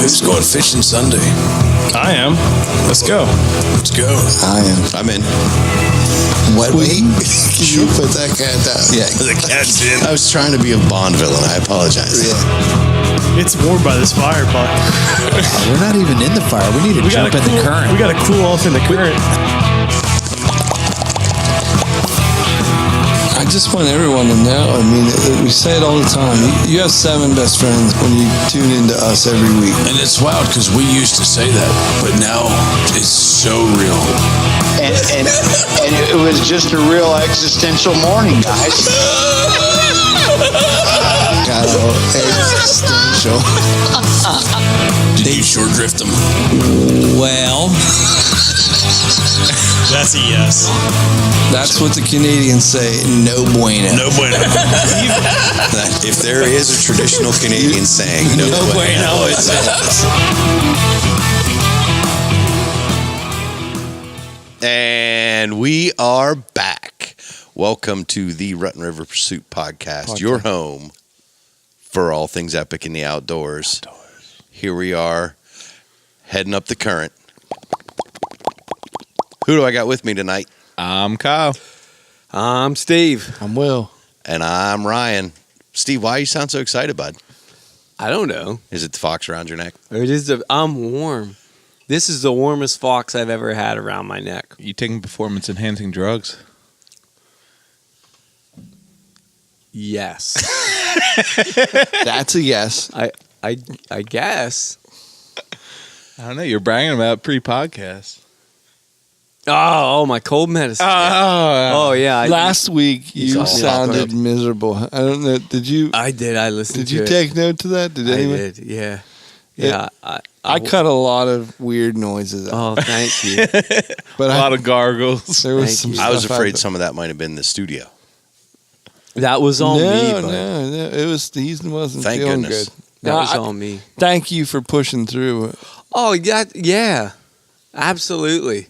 Who's going fishing Sunday? I am. Let's go. Let's go. I am. I'm in. What? Wait. Can you put that cat down? Yeah. The cat's in. I was trying to be a Bond villain. I apologize. Yeah. It's warm by this fire, Buck. We're not even in the fire. We need to jump in the current. We got to cool off in the current. I just want everyone to know, I mean, we say it all the time. You have 7 best friends when you tune into us every week. And it's wild because we used to say that, but now it's so real. And it was just a real existential morning, guys. Got all existential. Did you short drift them? Well, That's a yes. That's what the Canadians say, no bueno. No bueno. If there is a traditional Canadian saying, no bueno, it's And we are back. Welcome to the Rutten River Pursuit Podcast, your home for all things epic in the outdoors. Here we are, heading up the current. Who do I got with me tonight? I'm Kyle. I'm Steve. I'm Will. And I'm Ryan. Steve, why you sound so excited, bud? I don't know. Is it the fox around your neck? I'm warm. This is the warmest fox I've ever had around my neck. You taking performance-enhancing drugs? Yes. That's a yes. I guess. I don't know. You're bragging about it pre-podcast. Oh, my cold medicine. Oh, yeah. Last week you all sounded miserable. I don't know. Did you? I did. I listened to Did you it. take note to that? Did anyone? I did. Yeah. Yeah. I cut a lot of weird noises out. Oh, thank you. But a lot of gargles. There was Thank some you. stuff I was afraid out some of that might have been the studio. That was all me. Bud. No. It was. He wasn't Thank feeling goodness. good. That No, was all me. Thank you for pushing through. Oh, yeah. Absolutely.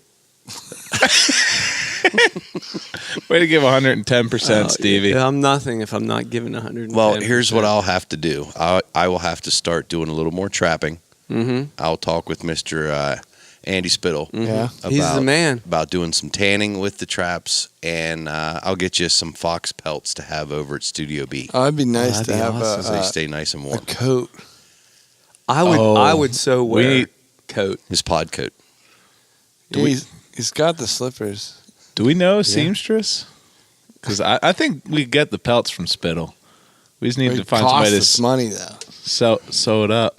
Way to give 110%, Stevie. Yeah, I'm nothing if I'm not giving 100. Well, here's what I'll have to do. I will have to start doing a little more trapping. Mm-hmm. I'll talk with Mr. Andy Spittle. Yeah. He's the man. About doing some tanning with the traps, and I'll get you some fox pelts to have over at Studio B. Oh, it'd be nice That'd to be have awesome. So you stay nice and a warm. coat. I would so wear coat. His pod coat. He's got the slippers. Do we know a seamstress? Because I think we get the pelts from Spittle. We just need to find somebody us to money though. sew it up.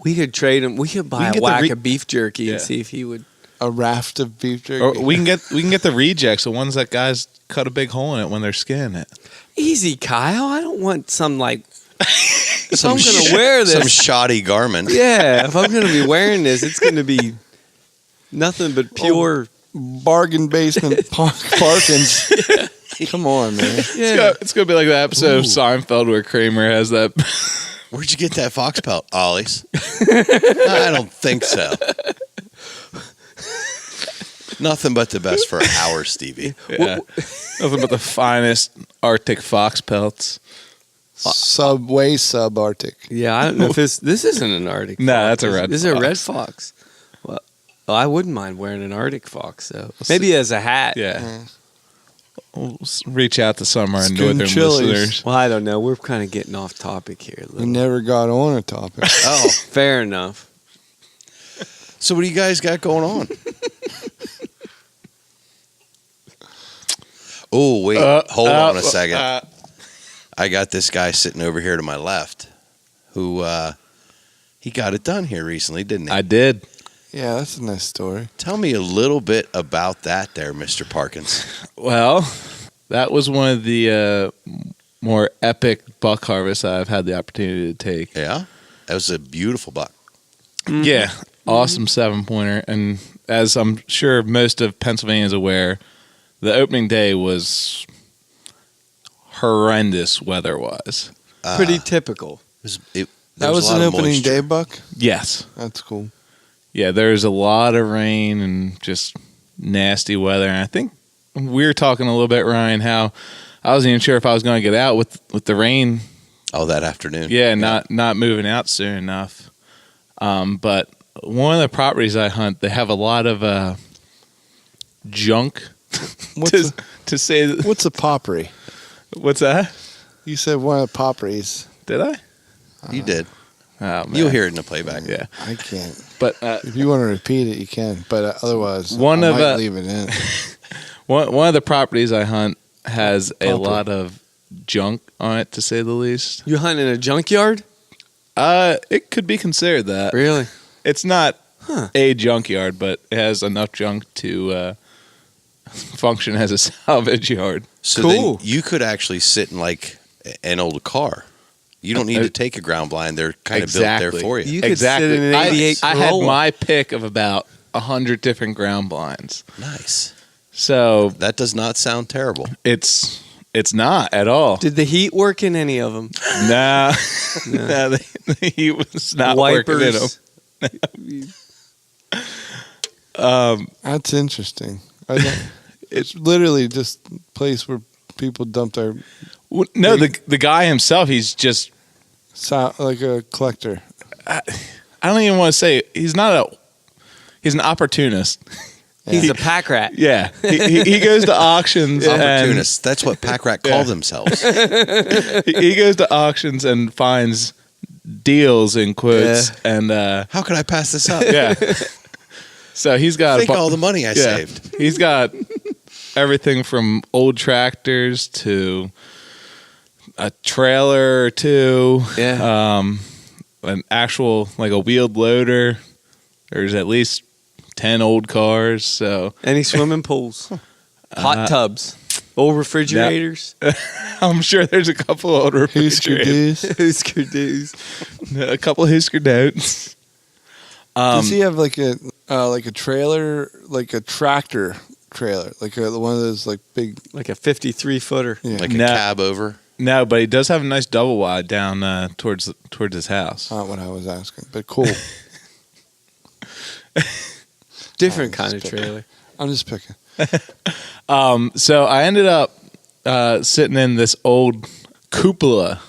We could trade him. We could buy a whack of beef jerky Yeah. and see if he would. A raft of beef jerky. Or we can get the rejects, the ones that guys cut a big hole in it when they're skinning it. Easy, Kyle. I don't want some like. If I'm gonna wear Some this, shoddy garment. yeah. If I'm gonna be wearing this, it's gonna be nothing but pure. Bargain basement Parkins. Come on, man. Yeah. It's gonna be like the episode of Seinfeld where Kramer has that. Where'd you get that fox pelt, Ollie's? I don't think so. Nothing but the best for our Stevie. Yeah. Nothing but the finest Arctic fox pelts. Subway subarctic. Yeah, I don't know if this isn't an Arctic. No, fox. that's a red This is a fox. red fox. Well, I wouldn't mind wearing an Arctic fox though. Maybe as a hat. Yeah. We'll reach out to some of our Skin northern chilies. listeners. Well, I don't know. We're kind of getting off topic here. A We little. never got on a topic. Oh, Fair enough. so what do you guys got going on? Oh, wait. Hold on a second. I got this guy sitting over here to my left who he got it done here recently, didn't he? I did. Yeah, that's a nice story. Tell me a little bit about that there, Mr. Parkins. Well, that was one of the more epic buck harvests I've had the opportunity to take. Yeah? That was a beautiful buck. Yeah, awesome 7-pointer. And as I'm sure most of Pennsylvania is aware, the opening day was horrendous weather-wise. Pretty typical. That was an opening day buck? Yes. That's cool. Yeah, there's a lot of rain and just nasty weather. And I think we were talking a little bit, Ryan, how I wasn't even sure if I was going to get out with the rain. Oh, that afternoon. Yeah, not moving out soon enough. But one of the properties I hunt, they have a lot of junk. To say that, What's a poppery? what's that? You said one of the popperies. Did I? You did. Oh, man. You'll hear it in the playback. Yeah, I can't. but If you want to repeat it, you can. But otherwise, One I of, might leave it in. one of the properties I hunt has a Popper. lot of junk on it, to say the least. You hunt in a junkyard? It could be considered that. Really? It's not a junkyard, but it has enough junk to function as a salvage yard. So Cool. then you could actually sit in like an old car. You don't need to take a ground blind. They're kind of built there for you. You could sit in an 88 I had Corolla. my pick of about 100 different ground blinds. Nice. So That does not sound terrible. it's not at all. Did the heat work in any of them? Nah, nah, he was not working in them. Wipers. That's interesting. It's literally just a place where people dump their No, the guy himself, he's just, like a collector. I don't even want to say, he's an opportunist. He's a pack rat. Yeah, he goes to auctions. Opportunists. That's what pack rat call themselves. He goes to auctions and finds deals in quotes, and How can I pass this up? yeah. So he's got Think all the money I saved. He's got everything from old tractors to a trailer or two. Yeah. An actual, like a wheeled loader. There's at least 10 old cars. So Any swimming pools? Hot tubs? Old refrigerators? I'm sure there's a couple old Husker refrigerators. Doos. Husker Doos. A couple Husker Notes. Does he have like a trailer, like a tractor trailer, like one of those like big? Like a 53-footer. Yeah. Like a No. cab over. No, but he does have a nice double wide down towards his house. Not what I was asking, but cool. Different kind of trailer. I'm just picking. So I ended up sitting in this old cupola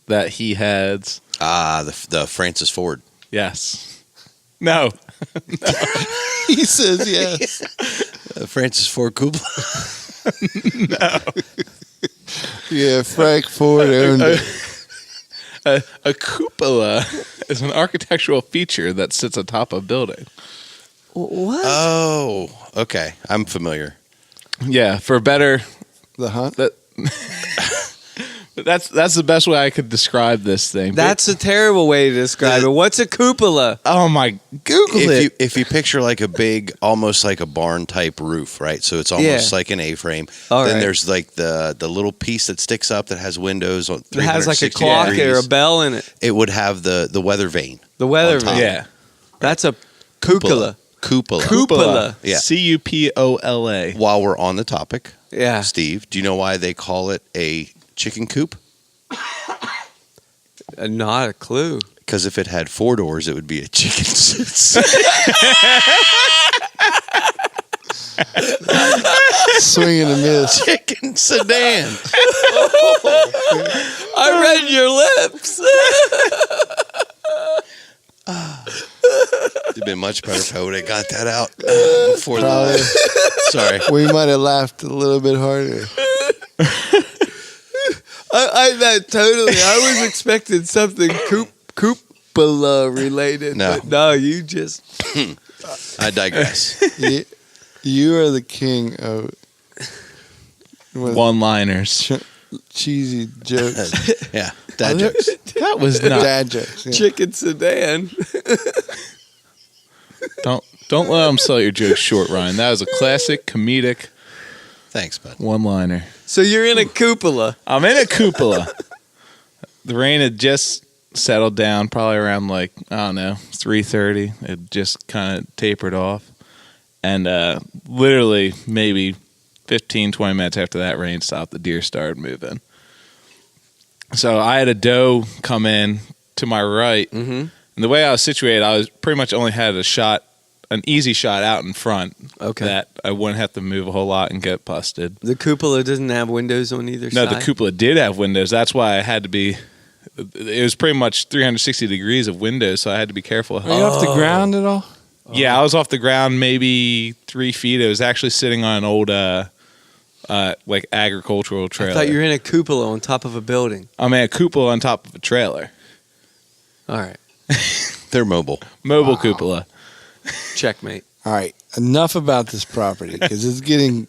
that he had. The Francis Ford. Yes. No. He says yes. Francis Ford Cupola. Yeah, Frank Ford owned it. A cupola is an architectural feature that sits atop a building. What? Oh, okay. I'm familiar. Yeah, for better. The hunt. But that's the best way I could describe this thing. That's a terrible way to describe it. What's a cupola? Oh my! Google it. If you picture like a big, almost like a barn type roof, right? So it's almost like an A-frame. All then right. there's like the little piece that sticks up that has windows on. It has like a 360 clock degrees. or a bell in it. It would have the weather vane. The weather on top. vane. Yeah. That's a cupola. Cupola. Cupola. Yeah. Cupola. While we're on the topic, Yeah. Steve, do you know why they call it a chicken coop? Not a clue. Because if it had 4 doors, it would be a chicken. Swing and a miss. Chicken sedan. I read your lips. It'd been much better if I would have got that out before Probably. Sorry. We might have laughed a little bit harder. Totally. I was expecting something cupola related. No. But no, you just. I digress. You are the king of One-liners. cheesy jokes. Yeah, dad jokes. That was not. Dad jokes. Yeah. Chicken sedan. Don't let them sell your jokes short, Ryan. That was a classic comedic Thanks, bud. one-liner. So you're in a cupola. I'm in a cupola. The rain had just settled down, probably around 3:30. It just kind of tapered off, and literally maybe 15, 20 minutes after that rain stopped, the deer started moving. So I had a doe come in to my right, and the way I was situated, I was pretty much only had an easy shot out in front. Okay. That I wouldn't have to move a whole lot and get busted. The cupola doesn't have windows on either No, side. the cupola did have windows. That's why I had to be It was pretty much 360 degrees of windows, so I had to be careful. Are you off the ground at all? Yeah, I was off the ground maybe 3 feet. It was actually sitting on an old like agricultural trailer. I thought you were in a cupola on top of a building. I'm in a cupola on top of a trailer. All right. They're mobile. Mobile cupola. Checkmate. All right, enough about this property because it's getting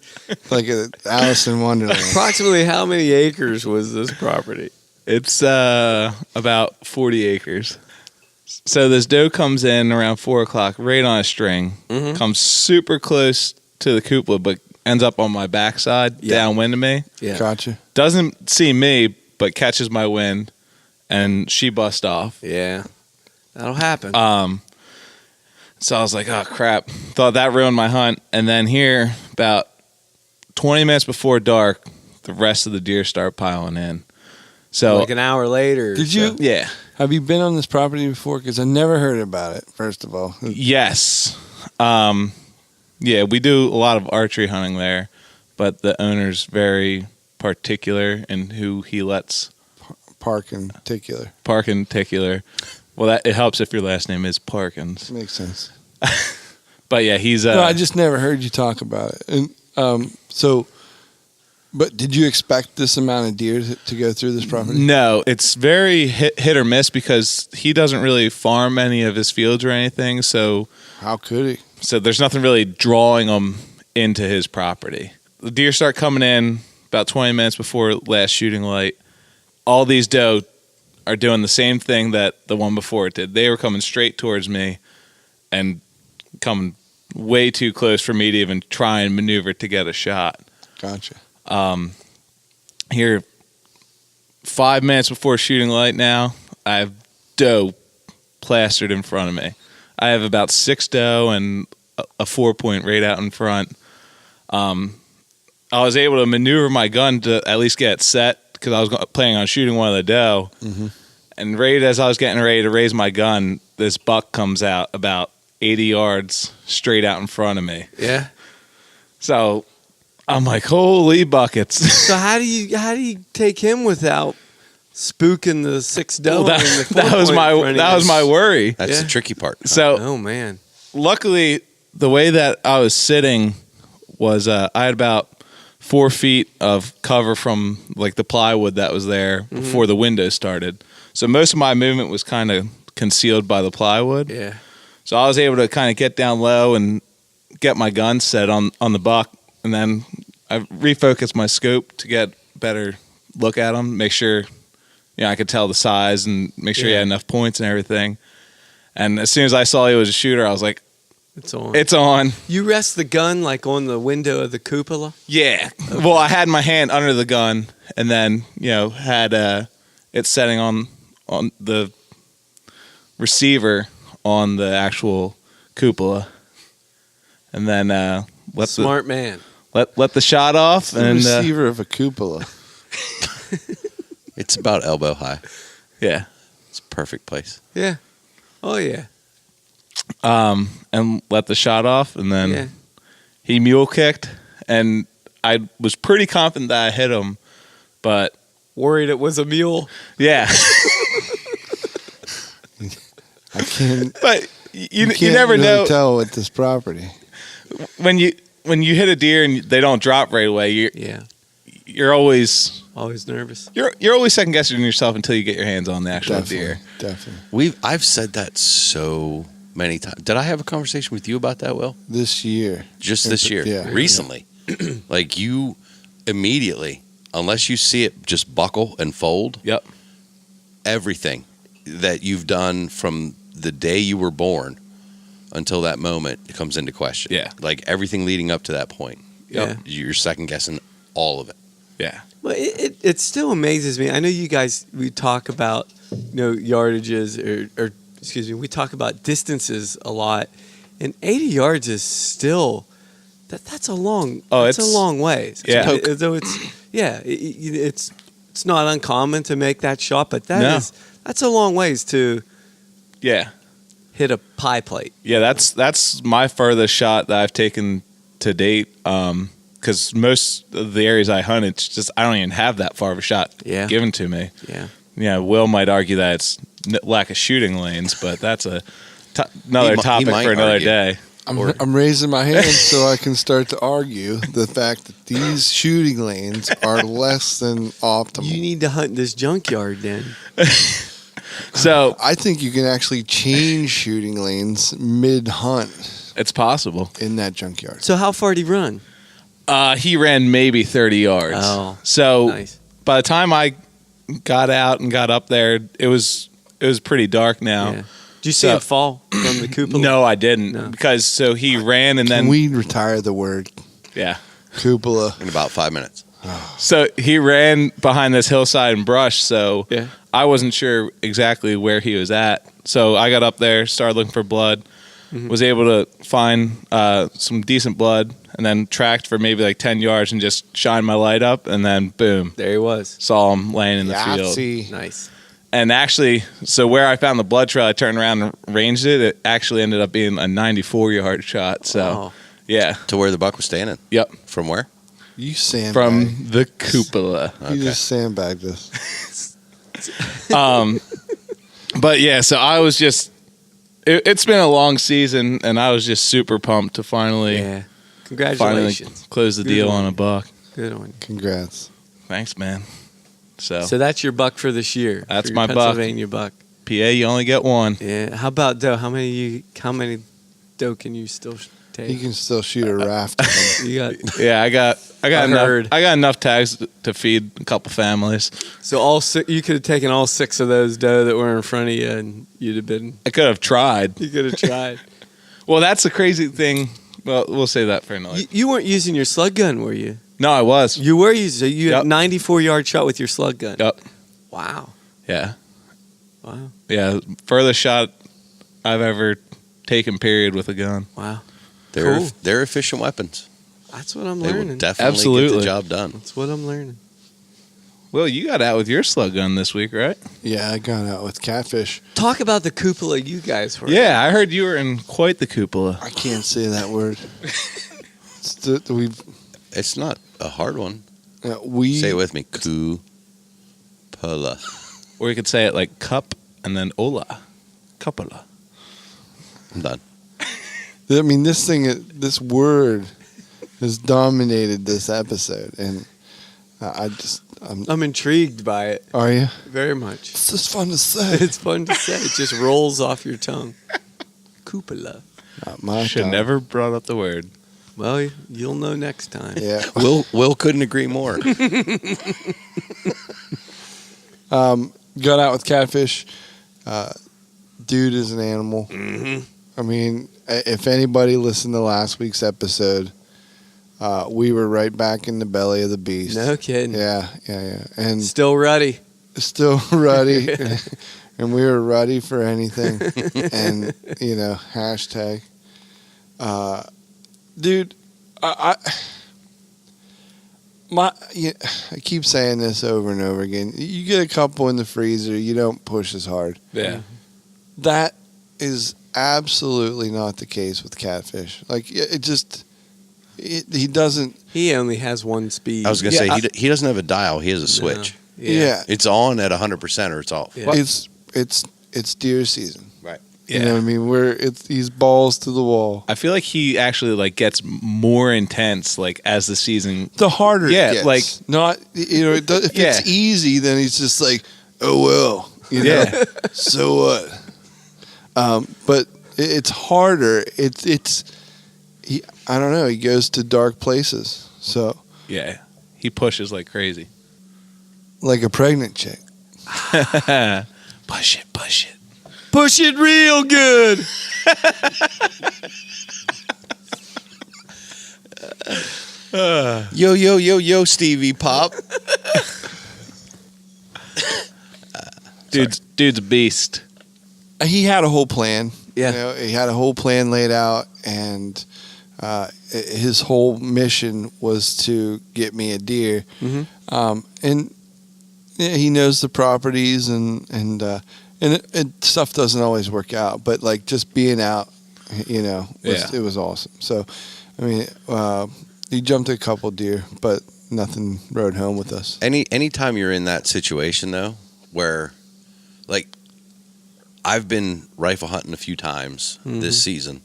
like a Alice in Wonderland. Approximately how many acres was this property? It's about 40 acres. So this doe comes in around 4 o'clock, right on a string, comes super close to the cupola, but ends up on my backside, downwind of me. Yeah. Gotcha. Doesn't see me, but catches my wind, and she busts off. Yeah. That'll happen. So I was like, oh, crap. Thought that ruined my hunt. And then here, about 20 minutes before dark, the rest of the deer start piling in. So like an hour later. Did you? Yeah. Have you been on this property before? Because I never heard about it, first of all. Yes. Yeah, we do a lot of archery hunting there, but the owner's very particular in who he lets Park in particular. park in particular. Well, it helps if your last name is Parkins. Makes sense. But yeah, he's No, I just never heard you talk about it. And but did you expect this amount of deer to go through this property? No, it's very hit or miss because he doesn't really farm any of his fields or anything. So How could he? So there's nothing really drawing them into his property. The deer start coming in about 20 minutes before last shooting light. All these doe are doing the same thing that the one before it did. They were coming straight towards me and coming way too close for me to even try and maneuver to get a shot. Gotcha. Here, 5 minutes before shooting light now, I have doe plastered in front of me. I have about 6 doe and a 4-point right out in front. I was able to maneuver my gun to at least get it set because I was planning on shooting one of the doe. Mm-hmm. And right as I was getting ready to raise my gun, this buck comes out about 80 yards straight out in front of me. Yeah. So I'm like, holy buckets. So how do you take him without spooking the 6 doe? Well, that was my worry. That's the tricky part. So, oh man. Luckily, the way that I was sitting was I had about 4 feet of cover from like the plywood that was there before the window started. So most of my movement was kind of concealed by the plywood. Yeah. So I was able to kind of get down low and get my gun set on the buck, and then I refocused my scope to get better look at him, make sure I could tell the size and make sure he had enough points and everything. And as soon as I saw he was a shooter, I was like, It's on. It's on. You rest the gun like on the window of the cupola? Yeah. Okay. Well, I had my hand under the gun and then, had it setting on the receiver on the actual cupola. And then let the shot off. The receiver of a cupola. It's about elbow high. Yeah. It's a perfect place. Yeah. Oh, yeah. And let the shot off, and then he mule kicked, and I was pretty confident that I hit him, but worried it was a mule. Yeah. I can't. But you can't never really know. Tell with this property when you hit a deer and they don't drop right away. You're always nervous. You're always second guessing yourself until you get your hands on the actual deer. Definitely. I've said that so many times. Did I have a conversation with you about that, Will? This year. Just this year. Yeah. Recently. Like you immediately, unless you see it just buckle and fold. Yep. Everything that you've done from the day you were born until that moment comes into question. Yeah. Like everything leading up to that point. Yeah. You're second guessing all of it. Yeah. Well, it still amazes me. I know you guys, we talk about, yardages or excuse me, we talk about distances a lot, and 80 yards is still, that's a long, it's a long ways. Yeah. Though it's not uncommon to make that shot, but that's a long ways to hit a pie plate. Yeah, that's my furthest shot that I've taken to date. Because most of the areas I hunt, it's just I don't even have that far of a shot given to me. Yeah. Yeah, Will might argue that it's lack of shooting lanes, but that's another topic might for another argue. day. I'm raising my hand so I can start to argue the fact that these shooting lanes are less than optimal. You need to hunt this junkyard then. So I think you can actually change shooting lanes mid-hunt it's possible. in that junkyard. So how far did he run? He ran maybe 30 yards. Oh, so nice. by the time I got out and got up there, it was pretty dark now. Yeah. Did you see him fall from the cupola? No, I didn't. No. Because so he ran and Can then we retire the word yeah. cupola? In about 5 minutes. So he ran behind this hillside and brush, so Yeah. I wasn't sure exactly where he was at. So I got up there, started looking for blood, was able to find some decent blood, and then tracked for maybe like 10 yards and just shined my light up, and then boom, There he was. saw him laying in the field. See. Nice. And actually, so where I found the blood trail, I turned around and ranged it. It actually ended up being a 94-yard shot. So, Oh. yeah. To where the buck was standing. Yep. From where? You sandbag. From the cupola. You just sandbagged us. But yeah, so I was just, it's been a long season, and I was just super pumped to finally Yeah. Congratulations. close the Good deal one. on a buck. Good one. Congrats. Thanks, man. So, So that's your buck for this year. That's for your my buck. Pennsylvania buck. PA, you only get one. Yeah. How about doe? How many doe can you still take? You can still shoot a raft of them. You got Yeah, I got I enough. heard. I got enough tags to feed a couple families. so all six. You could have taken all 6 of those doe that were in front of you, and you'd have been. I could have tried. You could have tried. Well, that's the crazy thing. Well, we'll say that for another. You weren't using your slug gun, were you? No, I was. You were using. So you Yep. had 94-yard shot with your slug gun. Yep. Wow. Yeah. Wow. Yeah. Furthest shot I've ever taken, period, with a gun. Wow. They're Cool. they're efficient weapons. That's what I'm They will learning. definitely get Absolutely. the job done. That's what I'm learning. Well, you got out with your slug gun this week, right? Yeah, I got out with Catfish. Talk about the cupola you guys were. Yeah, I heard you were in quite the cupola. I can't say that word. It's not a hard one. We Say it with me. Cupola. Or you could say it like cup and then ola. Cupola. I'm done. I mean, this word has dominated this episode, and I'm intrigued by it Are you? very much. It's just fun to say. It's fun to say. It just rolls off your tongue. Cupola. Not my Should tongue. never brought up the word. Well, you'll know next time. Yeah. Will couldn't agree more. Got out with Catfish. Dude is an animal. Mm-hmm. I mean, if anybody listened to last week's episode, we were right back in the belly of the beast. No kidding. Yeah. And Still ruddy. still ruddy. And we were ready for anything. And, hashtag. Dude, I keep saying this over and over again. You get a couple in the freezer, you don't push as hard. Yeah. That is absolutely not the case with Catfish. Like, he doesn't. He only has one speed. I was gonna say he doesn't have a dial. He has a switch. Yeah. It's on at 100% or it's off. Yeah. It's deer season. Right. You know what I mean? He's balls to the wall. I feel like he actually gets more intense as the season. The harder Yeah, it gets. Not, if it's easy, then he's just like, oh, well. Yeah. So what? But it's harder. I don't know. He goes to dark places. So, Yeah. He pushes like crazy. like a pregnant chick. Push it. Push it real good. Yo, Stevie Pop. Dude's a beast. He had a whole plan. Yeah. He had a whole plan laid out, and his whole mission was to get me a deer. Mm-hmm. And he knows the properties, and stuff doesn't always work out, but just being out, it was awesome. So, I mean, he jumped a couple deer, but nothing rode home with us. Anytime you're in that situation though, where, like, I've been rifle hunting a few times this season,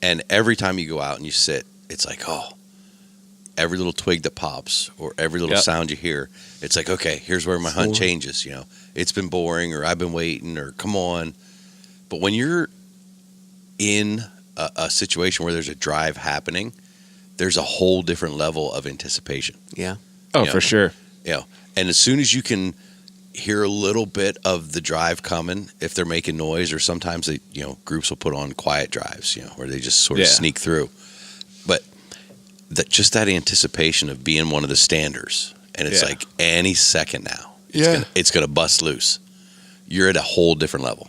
and every time you go out and you sit, it's like, oh, every little twig that pops or every little sound you hear, it's like, okay, here's where my hunt changes. You know, it's been boring, or I've been waiting, or come on. But when you're in a situation where there's a drive happening, there's a whole different level of anticipation. Yeah. Oh, for sure. Yeah. And as soon as you can hear a little bit of the drive coming, if they're making noise, or sometimes they, groups will put on quiet drives, where they just sort of sneak through. But that anticipation of being one of the standers, and it's like any second now, it's gonna bust loose. You're at a whole different level.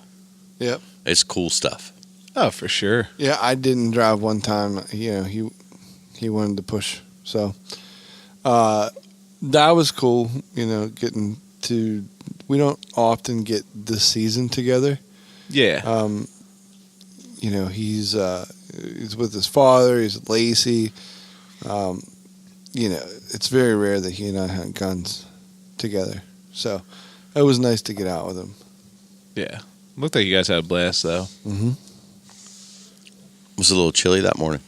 Yep. It's cool stuff. Oh, for sure. Yeah, I didn't drive one time. He wanted to push, so that was cool. Getting to. We don't often get the season together. Yeah. He's with his father. He's at Lacey. It's very rare that he and I hunt guns together. So it was nice to get out with him. Yeah. Looked like you guys had a blast, though. Mm-hmm. It was a little chilly that morning.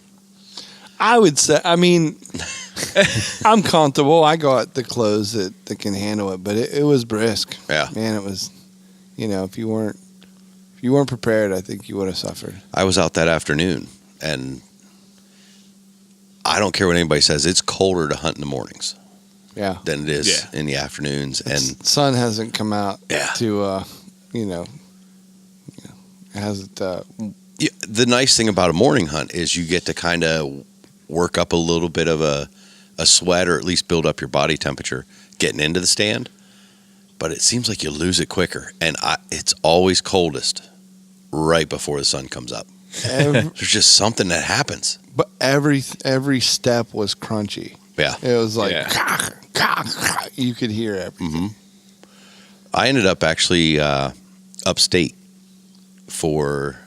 I would say, I'm comfortable. I got the clothes that can handle it, but it was brisk. Yeah. Man, it was, if you weren't prepared, I think you would have suffered. I was out that afternoon, and I don't care what anybody says, it's colder to hunt in the mornings. Yeah. Than it is in the afternoons. And sun hasn't come out to, hasn't. The nice thing about a morning hunt is you get to kind of work up a little bit of a sweat, or at least build up your body temperature getting into the stand. But it seems like you lose it quicker. And it's always coldest right before the sun comes up. There's just something that happens. But every step was crunchy. Yeah. It was like, you could hear everything. Mm-hmm. I ended up actually upstate for,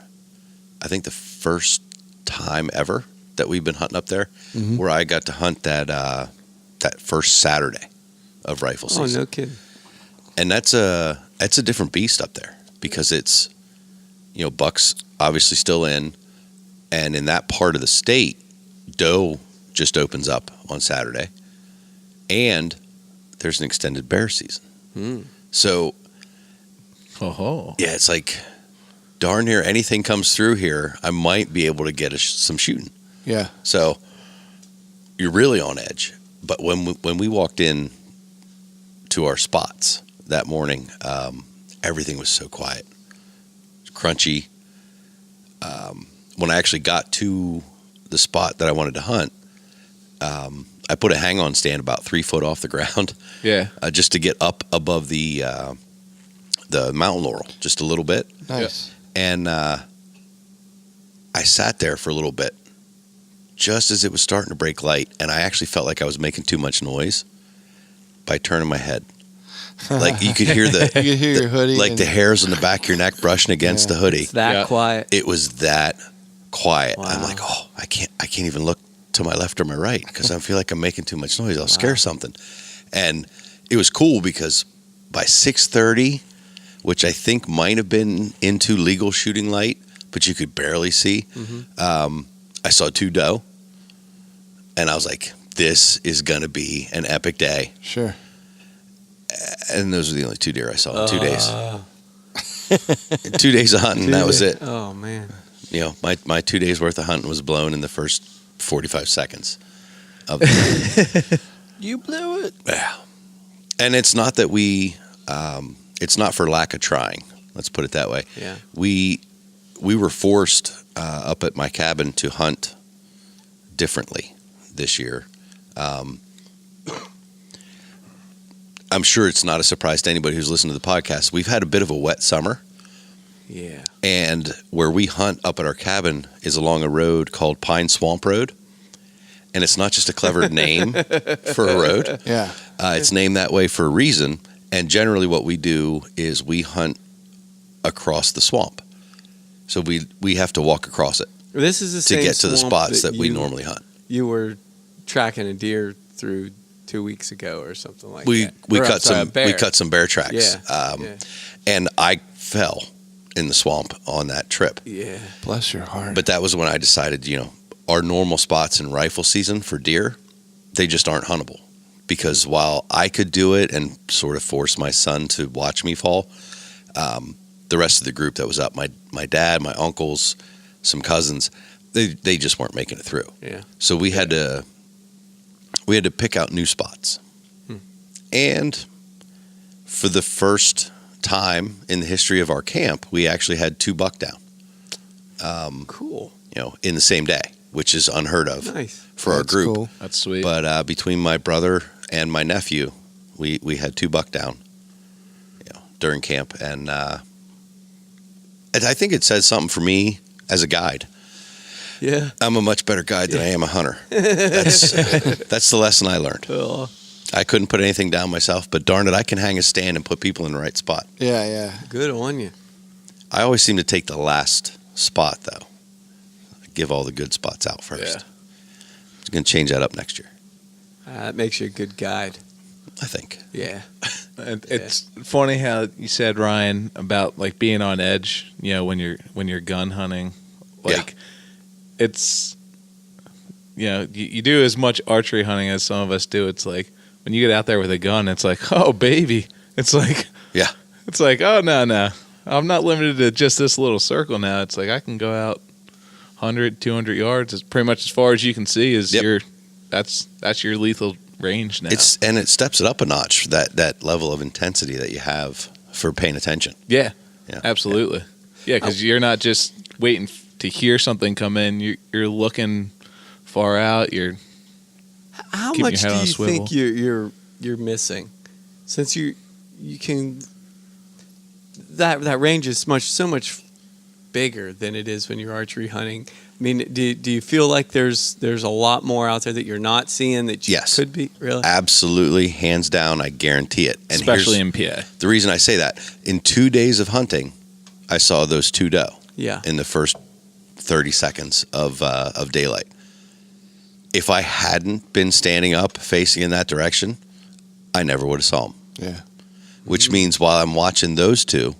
I think, the first time ever that we've been hunting up there, where I got to hunt that first Saturday of rifle season. Oh, no kidding. And that's a different beast up there, because it's, bucks obviously still in, and in that part of the state, doe just opens up on Saturday, and there's an extended bear season. So, it's like, darn near anything comes through here, I might be able to get some shooting. Yeah. So you're really on edge. But when we walked in to our spots that morning, everything was so quiet. It was crunchy. When I actually got to the spot that I wanted to hunt, I put a hang-on stand about 3 foot off the ground. Yeah. Just to get up above the mountain laurel just a little bit. Nice. And I sat there for a little bit, just as it was starting to break light, and I actually felt like I was making too much noise by turning my head. Like you could hear your hoodie, like the hairs on the back of your neck brushing against the hoodie. It's that quiet. It was that quiet. Wow. I'm like, oh, I can't even look to my left or my right because I feel like I'm making too much noise. I'll scare something. And it was cool because by 6:30, which I think might have been into legal shooting light, but you could barely see, I saw 2 doe. And I was like, this is going to be an epic day. Sure. And those were the only 2 deer I saw in 2 days. 2 days of hunting, that was it. Oh, man. My 2 days worth of hunting was blown in the first 45 seconds of the You blew it. Yeah. And it's not that it's not for lack of trying. Let's put it that way. Yeah. We were forced up at my cabin to hunt differently this year. I'm sure it's not a surprise to anybody who's listened to the podcast. We've had a bit of a wet summer. Yeah. And where we hunt up at our cabin is along a road called Pine Swamp Road. And it's not just a clever name for a road. Yeah. It's named that way for a reason. And generally what we do is we hunt across the swamp. So we have to walk across it This is the same to get to the swamp spots that we you- normally hunt. You were tracking a deer through 2 weeks ago or something like we that. we Or, I'm cut sorry, a some bear. we cut some bear tracks. Yeah. And I fell in the swamp on that trip. Yeah. Bless your heart. But that was when I decided, our normal spots in rifle season for deer, they just aren't huntable. Because while I could do it and sort of force my son to watch me fall, the rest of the group that was up, my dad, my uncles, some cousins, they just weren't making it through. Yeah. So we had to pick out new spots. And for the first time in the history of our camp, we actually had 2 buck down. Cool. In the same day, which is unheard of Nice. for our That's group. cool. That's sweet. But between my brother and my nephew, we had 2 buck down, during camp, and I think it says something for me as a guide. Yeah. I'm a much better guide than I am a hunter. That's the lesson I learned. Oh, I couldn't put anything down myself, but darn it, I can hang a stand and put people in the right spot. Yeah. good on you. I always seem to take the last spot, though. I give all the good spots out first. Yeah. I'm going to change that up next year, That makes you a good guide. I think. Yeah. And it's funny how you said, Ryan, about like being on edge, when you're gun hunting. Like it's you do as much archery hunting as some of us do. It's like when you get out there with a gun, it's like, oh baby. It's like It's like, oh no. I'm not limited to just this little circle now. It's like I can go out 100, 200 yards. It's pretty much as far as you can see is that's your lethal range now. It steps it up a notch, that level of intensity that you have for paying attention. Yeah, absolutely. Yeah, because you're not just waiting to hear something come in. You're looking far out. How keeping much your do head on a you swivel. think you're missing? Since you can that range is so much bigger than it is when you're archery hunting. I mean, do you feel like there's a lot more out there that you're not seeing that you could be? Really? Absolutely, hands down, I guarantee it. And especially in PA. The reason I say that, in 2 days of hunting, I saw those 2 doe. Yeah. In the first 30 seconds of daylight. If I hadn't been standing up facing in that direction, I never would have saw them. Yeah. Which means while I'm watching those 2,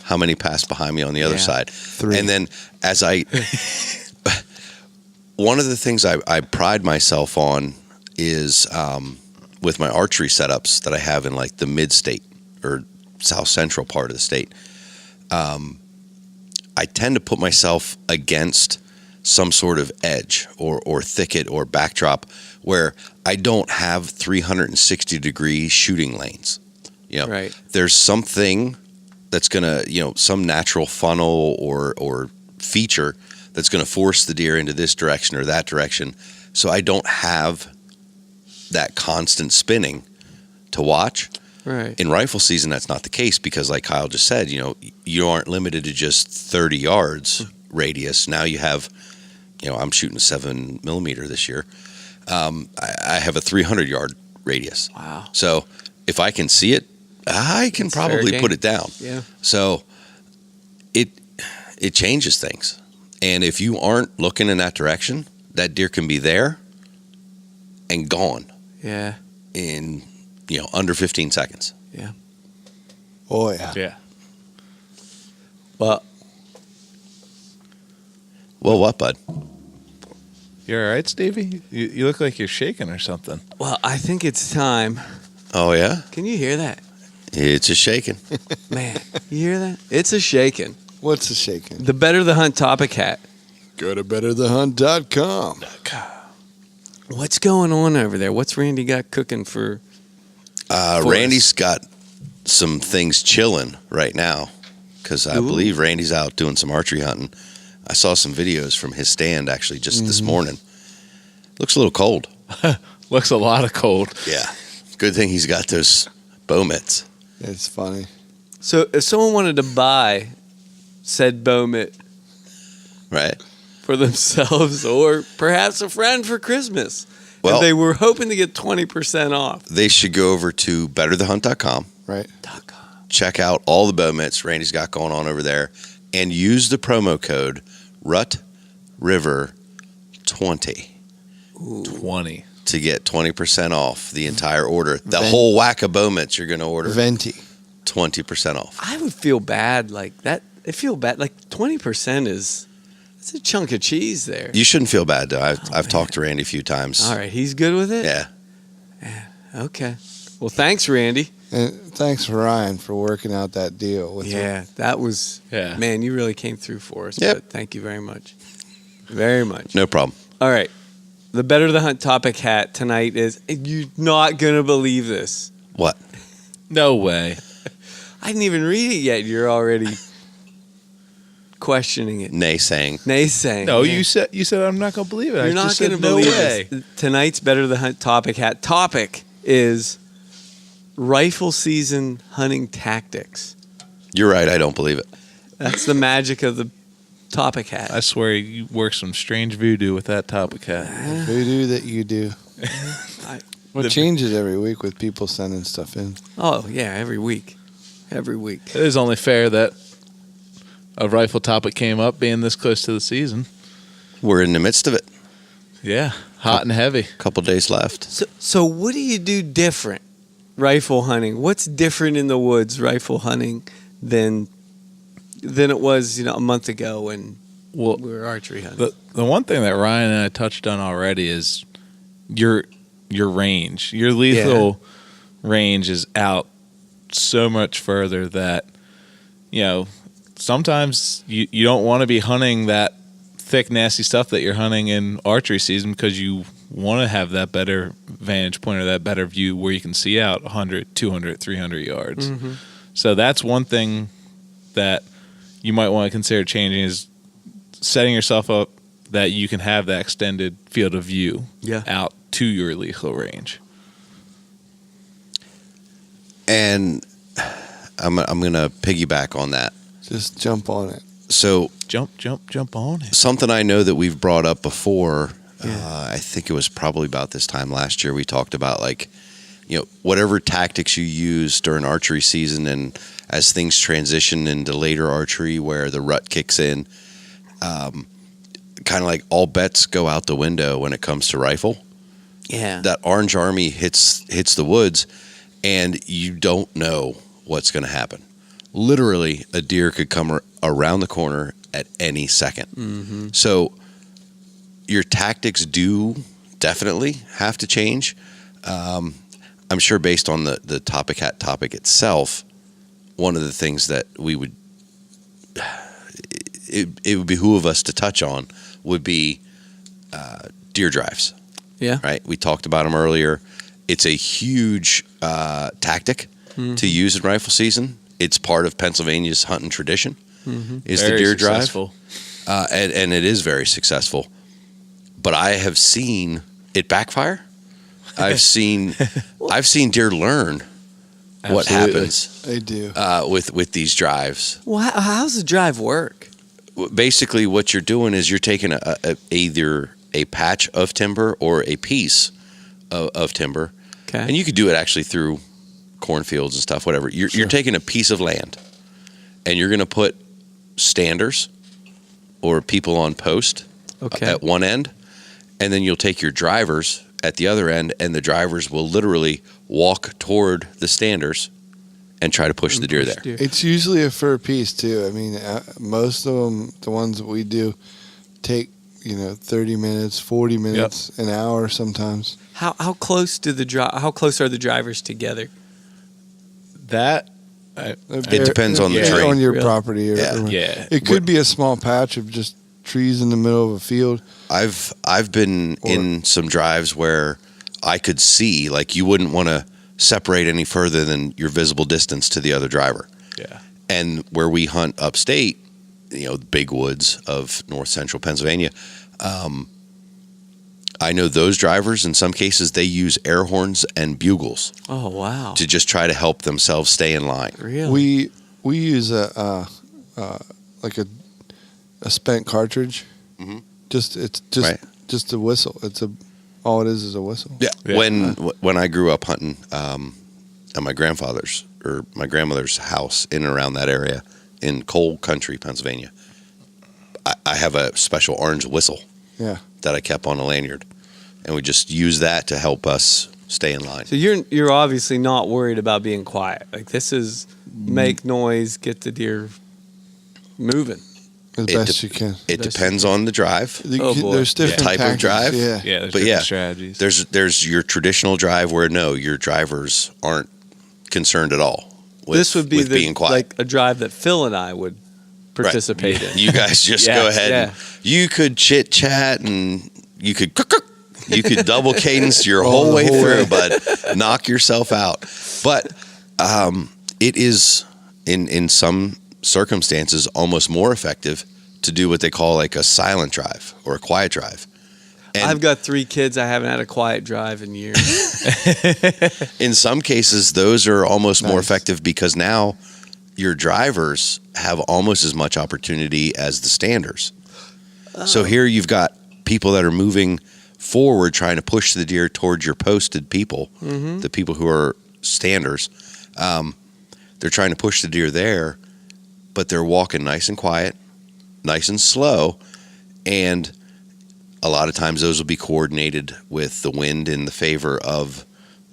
how many passed behind me on the other side? 3. And then as I one of the things I pride myself on is with my archery setups that I have in like the mid-state or south central part of the state, I tend to put myself against some sort of edge or thicket or backdrop where I don't have 360-degree shooting lanes. Right. There's something that's going to, some natural funnel or feature that's going to force the deer into this direction or that direction. So I don't have that constant spinning to watch. Right. In rifle season, that's not the case because like Kyle just said, you aren't limited to just 30 yards radius. Now you have, I'm shooting a 7mm this year. I have a 300-yard radius. Wow. So if I can see it, I can It's fair probably game. put it down. Yeah. So it changes things. And if you aren't looking in that direction, that deer can be there and gone Yeah. in, under 15 seconds. Yeah. Oh, yeah. Yeah. Well, Well, what, bud? You all right, Stevie? You look like you're shaking or something. I think it's time. Oh, yeah? Can you hear that? It's a shaking. Man, you hear that? It's a shaking. What's the shaking? The Better the Hunt topic hat. Go to betterthehunt.com. What's going on over there? What's Randy got cooking for Randy's got some things chilling right now because I believe Randy's out doing some archery hunting. I saw some videos from his stand actually just this morning. Looks a little cold. Looks a lot of cold. Yeah. Good thing he's got those bow mitts. It's funny. So if someone wanted to buy said bow mitt Right. for themselves or perhaps a friend for Christmas, Well, and they were hoping to get 20% off. they should go over to betterthehunt.com. Right. Check out all the bow mitts Randy's got going on over there and use the promo code RUTRIVER20 20. to get 20% off the entire order. The whole whack of bow mitts you're going to order. Venti. 20% off. I would feel bad like that. I feel bad. Like 20% it's a chunk of cheese there. You shouldn't feel bad, though. I've talked to Randy a few times. All right. He's good with it? Yeah. Okay. Well, thanks, Randy. And thanks, Ryan, for working out that deal with Yeah, that was, man, you really came through for us. Yep. But thank you very much. Very much. No problem. All right. The Better the Hunt topic hat tonight is, you're not going to believe this. What? No way. I didn't even read it yet. You're already questioning it. Naysaying. No, yeah. you said I'm not going to believe it. You're not going to believe this. Tonight's Better the Hunt topic hat topic is rifle season hunting tactics. You're right. I don't believe it. That's the magic of the topic hat. I swear you work some strange voodoo with that topic hat. Voodoo that you do. It changes every week with people sending stuff in. Oh, yeah, every week. Every week. It is only fair that a rifle topic came up being this close to the season. We're in the midst of it. Yeah, hot and heavy. A couple days left. So what do you do different rifle hunting? What's different in the woods rifle hunting than it was, a month ago when we were archery hunting? The one thing that Ryan and I touched on already is your range. Your lethal range is out so much further that, sometimes you don't want to be hunting that thick, nasty stuff that you're hunting in archery season because you want to have that better vantage point or that better view where you can see out 100, 200, 300 yards. Mm-hmm. So that's one thing that you might want to consider changing is setting yourself up that you can have that extended field of view out to your lethal range. And I'm going to piggyback on that. Just jump on it. So jump on it. Something I know that we've brought up before, I think it was probably about this time last year, we talked about whatever tactics you use during archery season and as things transition into later archery where the rut kicks in, kind of like all bets go out the window when it comes to rifle. Yeah. That Orange Army hits the woods and you don't know what's going to happen. Literally, a deer could come around the corner at any second. Mm-hmm. So your tactics do definitely have to change. I'm sure based on the topic hat topic itself, one of the things that we would it would behoove us to touch on would be deer drives. Yeah. Right. We talked about them earlier. It's a huge tactic to use in rifle season. It's part of Pennsylvania's hunting tradition. Is Very the deer successful. drive, and it is very successful. But I have seen it backfire. I've seen deer learn what happens. They do with these drives. Well, how's the drive work? Basically, what you're doing is you're taking either a patch of timber or a piece of timber, and you could do it actually through cornfields and stuff. Whatever. You're taking a piece of land, and you're going to put standers or people on post at one end, and then you'll take your drivers at the other end, and the drivers will literally walk toward the standers and try to push the deer there. It's usually a fur piece too. I mean, most of them, the ones that we do, take 30 minutes, 40 minutes, an hour sometimes. How close how close are the drivers together? It depends on the terrain. On your property. It could be a small patch of just trees in the middle of a field. I've been in some drives where I could see, like, you wouldn't want to separate any further than your visible distance to the other driver. Yeah. And where we hunt upstate, the big woods of north central Pennsylvania, I know those drivers, in some cases, they use air horns and bugles. Oh, wow. To just try to help themselves stay in line. Really? We use a spent cartridge. Mm-hmm. Just a whistle. All it is a whistle. Yeah. When I grew up hunting at my grandfather's or my grandmother's house in and around that area in coal country, Pennsylvania, I have a special orange whistle. Yeah. That I kept on a lanyard. and we just use that to help us stay in line. So you're obviously not worried about being quiet. Like this is make noise, get the deer moving. As best you can. It depends on the drive. There's different type of tactics, drive. Yeah. Yeah, there's But different strategies. There's your traditional drive where your drivers aren't concerned at all with, This would be with being quiet. like a drive that Phil and I would participate in. You guys just go ahead. And you could chit chat and you could double cadence your whole way through, but knock yourself out. But it is in some circumstances almost more effective to do what they call like a silent drive or a quiet drive. And I've got 3 kids. I haven't had a quiet drive in years. in some cases, those are almost more effective because now your drivers have almost as much opportunity as the standers. So here you've got people that are moving forward, trying to push the deer towards your posted people, the people who are standers. They're trying to push the deer there, but they're walking nice and quiet, nice and slow, and a lot of times those will be coordinated with the wind in the favor of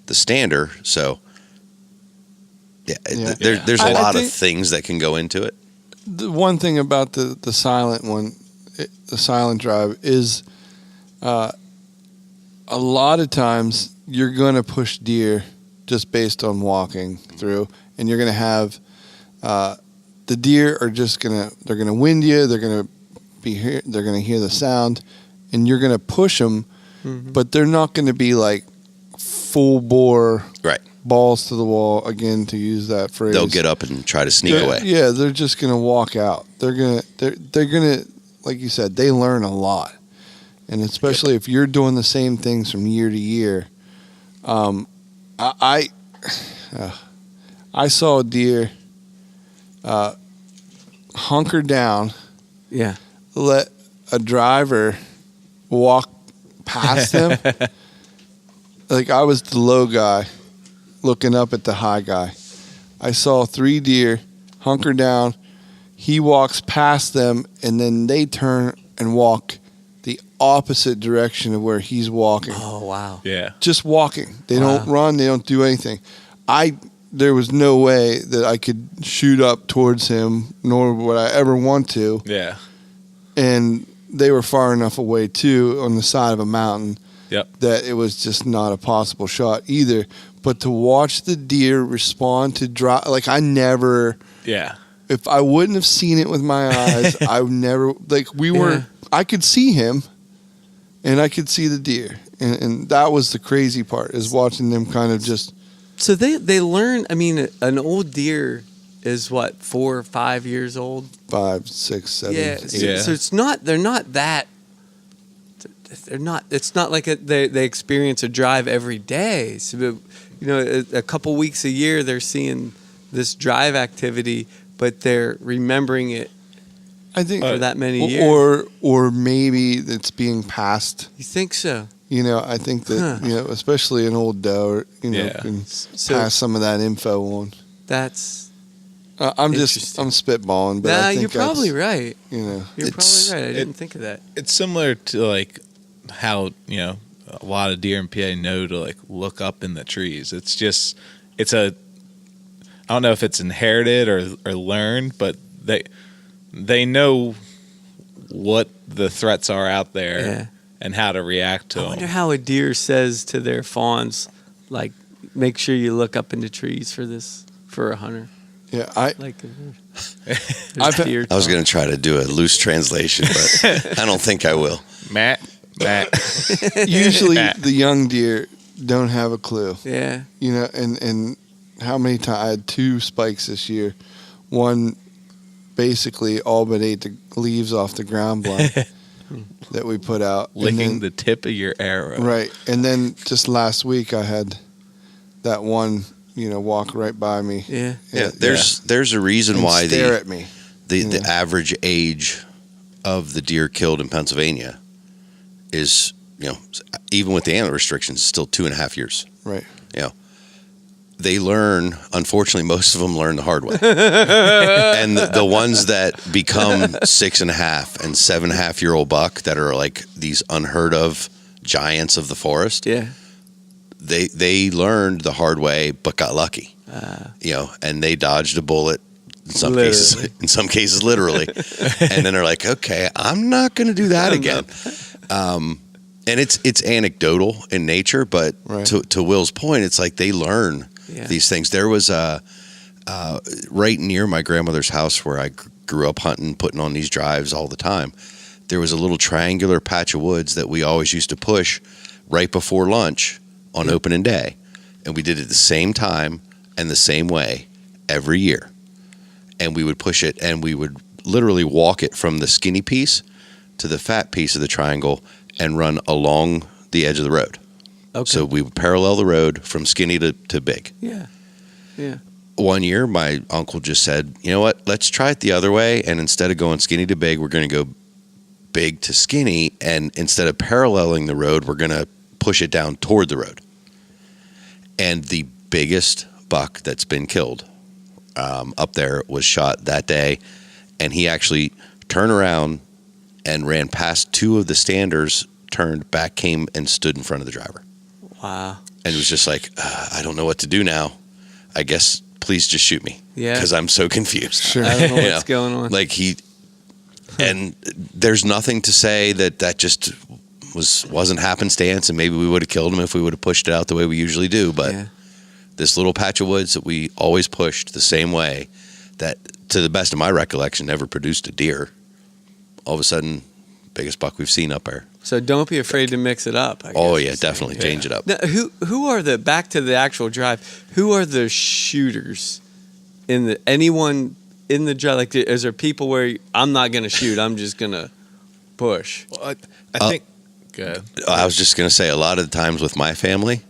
the stander. So there's a lot of things that can go into it. The one thing about the silent one, the silent drive, is a lot of times you're going to push deer just based on walking through, and you're going to have the deer are just they're gonna wind you. They're gonna be here. They're gonna hear the sound, and you're gonna push them, but they're not gonna be like full bore, balls to the wall. Again, to use that phrase, they'll get up and try to sneak away. Yeah, they're just gonna walk out. They're gonna, like you said, they learn a lot, and especially if you're doing the same things from year to year. I saw a deer hunker down, let a driver walk past them. Like I was the low guy looking up at the high guy. I saw 3 deer hunker down. He walks past them, and then they turn and walk the opposite direction of where he's walking. Oh, wow. Yeah. Just walking. They don't run. They don't do anything. There was no way that I could shoot up towards him, nor would I ever want to. Yeah. And they were far enough away, too, on the side of a mountain, that it was just not a possible shot either. But to watch the deer respond to drop, like I never... Yeah. If I wouldn't have seen it with my eyes, I would never... Like we were... I could see him, and I could see the deer. And that was the crazy part, is watching them kind of just... So they learn. I mean, an old deer is what, 4 or 5 years old. 5, 6, 7. Yeah. 8. So it's not. They're not that. They're not. It's not like they experience a drive every day. So, a couple weeks a year they're seeing this drive activity, but they're remembering it. I think for that many years. Or maybe it's being passed. You think so? I think that, especially an old doe, can pass some of that info on. That's I'm spitballing, but I think you're probably right. You're probably right. I didn't think of that. It's similar to like how, a lot of deer in PA know to like look up in the trees. I don't know if it's inherited or learned, but they know what the threats are out there and how to react to them. I wonder how a deer says to their fawns, like, make sure you look up in the trees for a hunter. Yeah, I was going to try to do a loose translation, but I don't think I will. Matt. Usually the young deer don't have a clue. Yeah. And how many times I had 2 spikes this year. One basically all but ate the leaves off the ground blind that we put out. Licking the tip of your arrow. Right. And then just last week I had that one, walk right by me. Yeah. There's a reason why stare at me. The average age of the deer killed in Pennsylvania is, even with the antler restrictions, still 2.5 years. Right. They learn, unfortunately, most of them learn the hard way. And the ones that become 6.5 and 7.5-year-old buck that are like these unheard of giants of the forest. Yeah. They learned the hard way, but got lucky. And they dodged a bullet in some cases literally. And then they're like, okay, I'm not going to do that again. And it's anecdotal in nature, but to Will's point, it's like they learn these things. There was right near my grandmother's house where I grew up hunting, putting on these drives all the time. There was a little triangular patch of woods that we always used to push right before lunch on opening day. And we did it the same time and the same way every year. And we would push it, and we would literally walk it from the skinny piece to the fat piece of the triangle and run along the edge of the road. Okay. So we would parallel the road from skinny to big. Yeah. Yeah. One year, my uncle just said, you know what, let's try it the other way. And instead of going skinny to big, we're going to go big to skinny. And instead of paralleling the road, we're going to push it down toward the road. And the biggest buck that's been killed up there was shot that day. And he actually turned around and ran past two of the standers, turned back, came and stood in front of the driver. Wow. And it was just like, I don't know what to do now. I guess please just shoot me. Yeah. Because I'm so confused. Sure. I don't know what's going on. Like and there's nothing to say that just wasn't happenstance, and maybe we would have killed him if we would have pushed it out the way we usually do. But this little patch of woods that we always pushed the same way, that to the best of my recollection never produced a deer. All of a sudden, biggest buck we've seen up there. So don't be afraid to mix it up. I Oh guess yeah, definitely change it up. Now, who are back to the actual drive? Who are the shooters anyone in the drive? Like, is there people where I'm not going to shoot, I'm just going to push? Well, I think. Good. I was just going to say, a lot of the times with my family,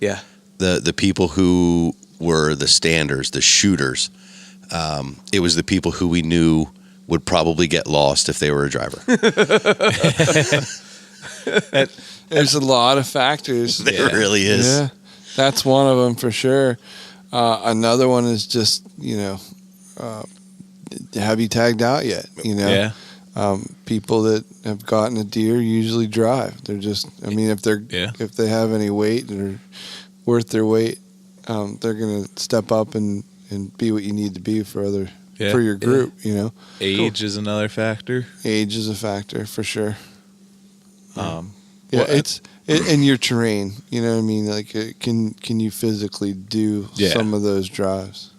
the people who were the standers, the shooters, it was the people who we knew would probably get lost if they were a driver. There's a lot of factors. There really is. Yeah, that's one of them for sure. Another one is just, have you tagged out yet? People that have gotten a deer usually drive. They're just, if they have any weight or worth their weight, they're going to step up and be what you need to be for your group. Age is another factor. Age is a factor for sure. It's in your terrain. You know what I mean? Like, can you physically do some of those drives?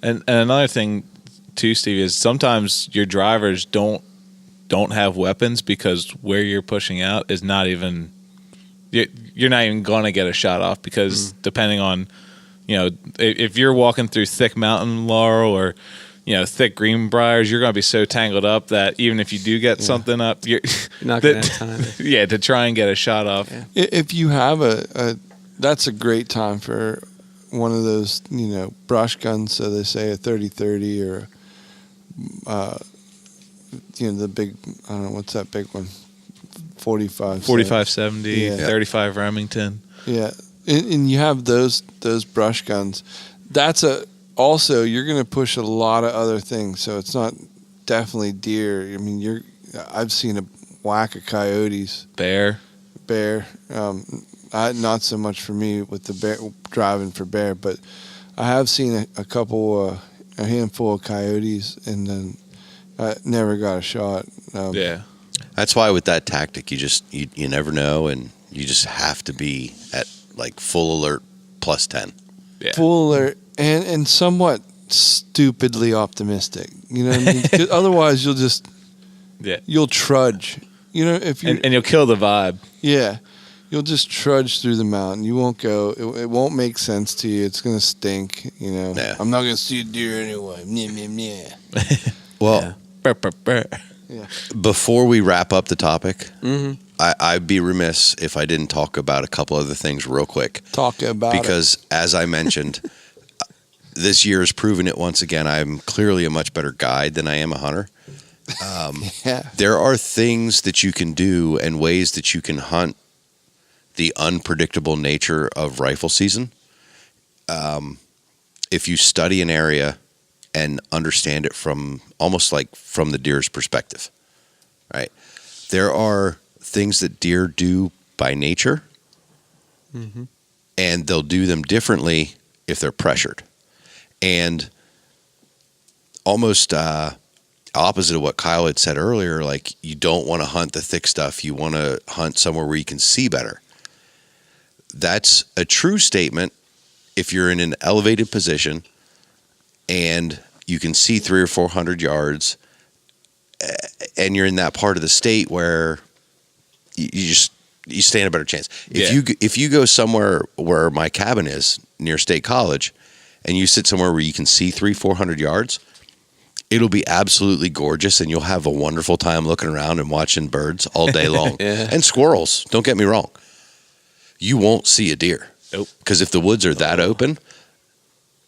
And another thing too, Steve, is sometimes your drivers don't have weapons because where you're pushing out is not even you're not even going to get a shot off, because depending on if you're walking through thick mountain laurel or thick greenbriers, you're going to be so tangled up that even if you do get something up, you're not going to have time. To try and get a shot off. Yeah. If you have that's a great time for one of those, brush guns. So they say a 30-30 or, the big, I don't know, what's that big one? 45-70, 35 Remington. Yeah. And you have those brush guns. That's also, you're going to push a lot of other things, so it's not definitely deer. I've seen a whack of coyotes. Bear. Not so much for me with the bear driving for bear, but I have seen a handful of coyotes, and then I never got a shot. That's why with that tactic, you never know, and you just have to be at like full alert plus 10. Yeah. Full alert. And somewhat stupidly optimistic, you know what I mean? 'Cause otherwise, you'll trudge, if you and you'll kill the vibe. Yeah, you'll just trudge through the mountain. You won't go. It won't make sense to you. It's gonna stink. Yeah. I'm not gonna see a deer anyway. Well, before we wrap up the topic, I'd be remiss if I didn't talk about a couple other things real quick. Because as I mentioned. This year has proven it once again. I'm clearly a much better guide than I am a hunter. There are things that you can do and ways that you can hunt the unpredictable nature of rifle season. If you study an area and understand it from the deer's perspective, right? There are things that deer do by nature, and they'll do them differently if they're pressured. And almost opposite of what Kyle had said earlier, like you don't want to hunt the thick stuff. You want to hunt somewhere where you can see better. That's a true statement if you're in an elevated position and you can see 300 or 400 yards and you're in that part of the state where you stand a better chance. If you go somewhere where my cabin is near State College and you sit somewhere where you can see 300-400 yards, it'll be absolutely gorgeous and you'll have a wonderful time looking around and watching birds all day long. And squirrels, don't get me wrong. You won't see a deer. Nope. Because if the woods are that open,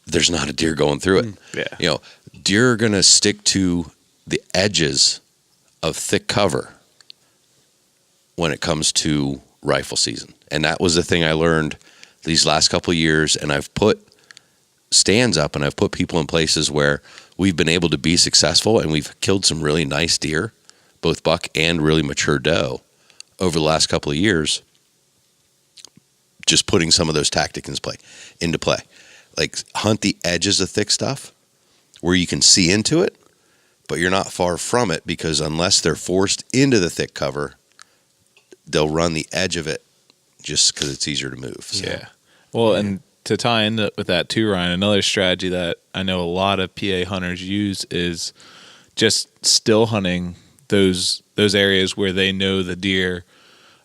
there's not a deer going through it. Yeah. You know, deer are going to stick to the edges of thick cover when it comes to rifle season. And that was the thing I learned these last couple of years. And I've put stands up and I've put people in places where we've been able to be successful and we've killed some really nice deer, both buck and really mature doe, over the last couple of years, just putting some of those tactics into play. Like hunt the edges of thick stuff where you can see into it, but you're not far from it, because unless they're forced into the thick cover, they'll run the edge of it just because it's easier to move. So. Yeah. Well, and to tie in with that too, Ryan, another strategy that I know a lot of PA hunters use is just still hunting those areas where they know the deer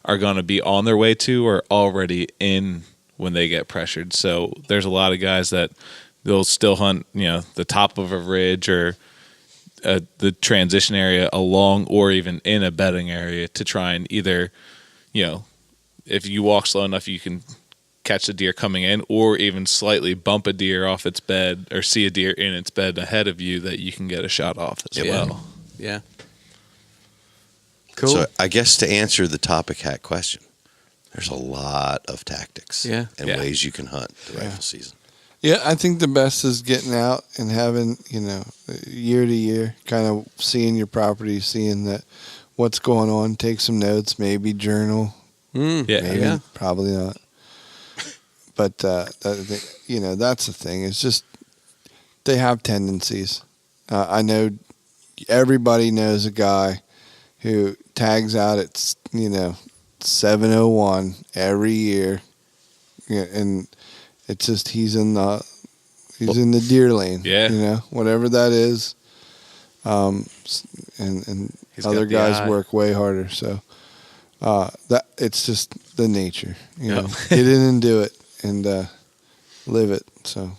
are going to be on their way to or already in when they get pressured. So there's a lot of guys that they'll still hunt, the top of a ridge or the transition area along or even in a bedding area to try and either, if you walk slow enough, you can catch the deer coming in, or even slightly bump a deer off its bed or see a deer in its bed ahead of you that you can get a shot off as well. Yeah. Cool. So I guess to answer the topic hat question, there's a lot of tactics and ways you can hunt the rifle season. Yeah, I think the best is getting out and having, year to year, kind of seeing your property, seeing that what's going on, take some notes, maybe journal. Maybe, probably not. But, that's the thing. It's just they have tendencies. I know everybody knows a guy who tags out at, 7:01 every year. And it's just he's in the deer lane. Yeah. Whatever that is. And other guys work way harder. So that it's just the nature. Get in and do it and live it. So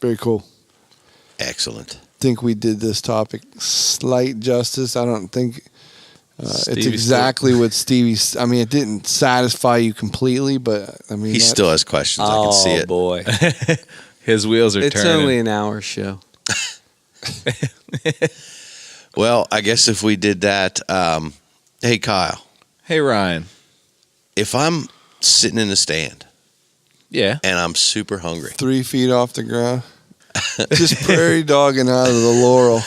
very cool. Excellent. Think we did this topic slight justice. I don't think it's exactly what Stevie's. I mean, it didn't satisfy you completely, but I mean, he still has questions. I can see it. Oh boy, his wheels are turning. It's only an hour show. Well, I guess if we did that, hey Kyle. Hey Ryan. If I'm sitting in a stand, and I'm super hungry, 3 feet off the ground. Just prairie dogging out of the laurel.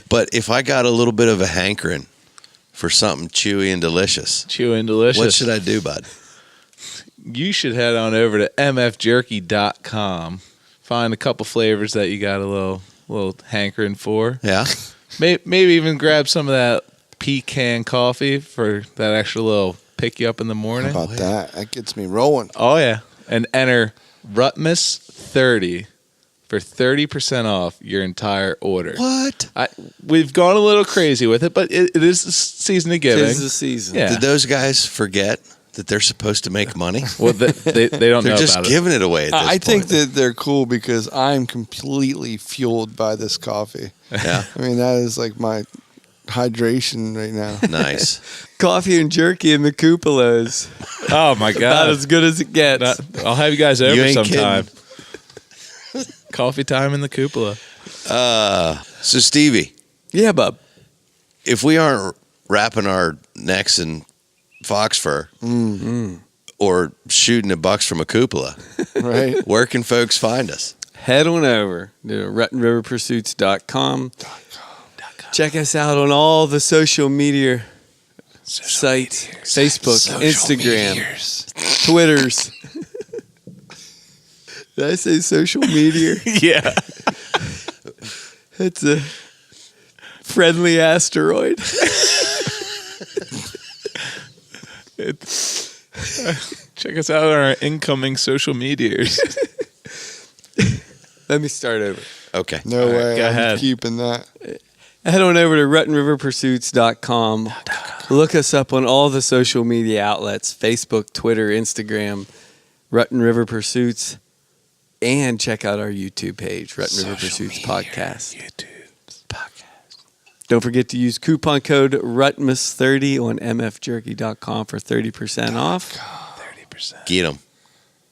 But if I got a little bit of a hankering for something chewy and delicious, what should I do, bud? You should head on over to mfjerky.com. Find a couple flavors that you got a little hankering for. Yeah. Maybe even grab some of that pecan coffee for that extra little pick you up in the morning. How about that? That gets me rolling. Oh, yeah. And enter Rutmus30 for 30% off your entire order. What? We've gone a little crazy with it, but it is the season of giving. It is the season. Yeah. Did those guys forget that they're supposed to make money? Well, they don't know about it. They're just giving it away at this point. I think that they're cool because I'm completely fueled by this coffee. Yeah. I mean, that is like my hydration right now. Nice. Coffee and jerky in the Cupolas. Oh, my God. About as good as it gets. I'll have you guys over ain't sometime. Coffee time in the Cupola. So, Stevie. Yeah, bub. If we aren't wrapping our necks in fox fur or shooting at bucks from a cupola, Right. where can folks find us? Head on over to RuttenRiverPursuits.com. Check us out on all the social media site, Facebook, Instagram, Twitters. Did I say social media? Yeah. It's a friendly asteroid. Check us out on our incoming social medias. Let me start over. Okay. No way. go I'm ahead. keeping that. Head on over to RuttenRiverPursuits.com. Look us up on all the social media outlets, Facebook, Twitter, Instagram, Rutten River Pursuits, and check out our YouTube page, Rutten River Pursuits Podcast. Don't forget to use coupon code RUTMUS30 on mfjerky.com for 30% off. 30%. Get them.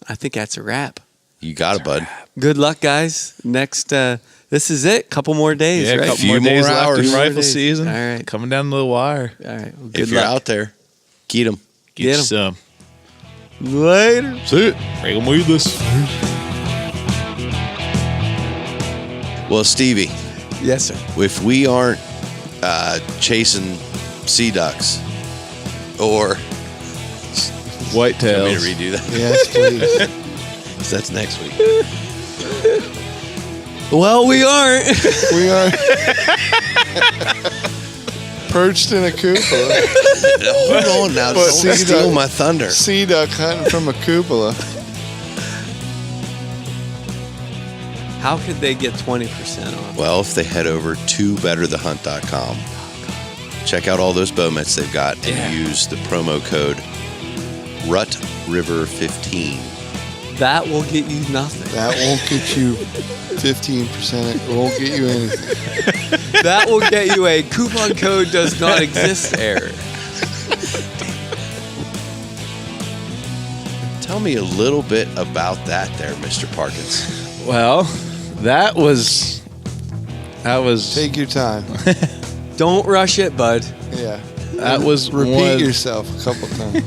I think that's a wrap. You got it, bud. Good luck, guys. Next, this is it. Couple more days, Yeah, a right? couple Few more days more left hours. in Few more rifle days. season. All right. Coming down to the wire. All right. Well, If good you're luck. out there, get them. Get Get you 'em. some. Later. See it. Bring them with us. Well, Stevie, Yes, sir. if we aren't chasing sea ducks or Whitetails. want me to redo that? Yes, please. 'Cause that's next week. Well, we aren't. We are perched in a cupola. Hold on now. Don't Sea steal duck- my thunder. Sea duck hunting from a cupola. How could they get 20% off? Well, if they head over to betterthehunt.com, check out all those bow mitts they've got and use the promo code RUTRIVER15. That will get you nothing. That won't get you 15%. It won't get you anything. That will get you a coupon code does not exist error. Tell me a little bit about that there, Mr. Parkins. Well, that was. Take your time. Don't rush it, bud. Yeah. That was Repeat one- yourself a couple times.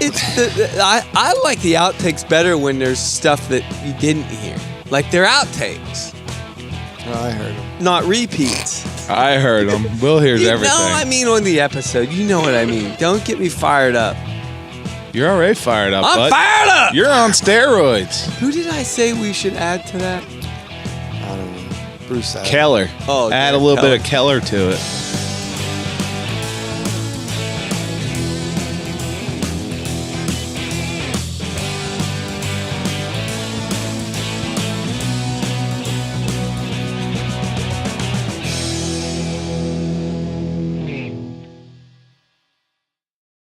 I like the outtakes better when there's stuff that you didn't hear. Like they're outtakes, Oh, I heard him. not repeats. I heard them. Will hears You everything. know I mean on the episode. You know what I mean. Don't get me fired up. You're already fired up, I'm bud. fired up! You're on steroids. Who did I say we should add to that? I don't know. Bruce Adams. Keller. Oh, Add yeah, a little Keller. bit of Keller to it.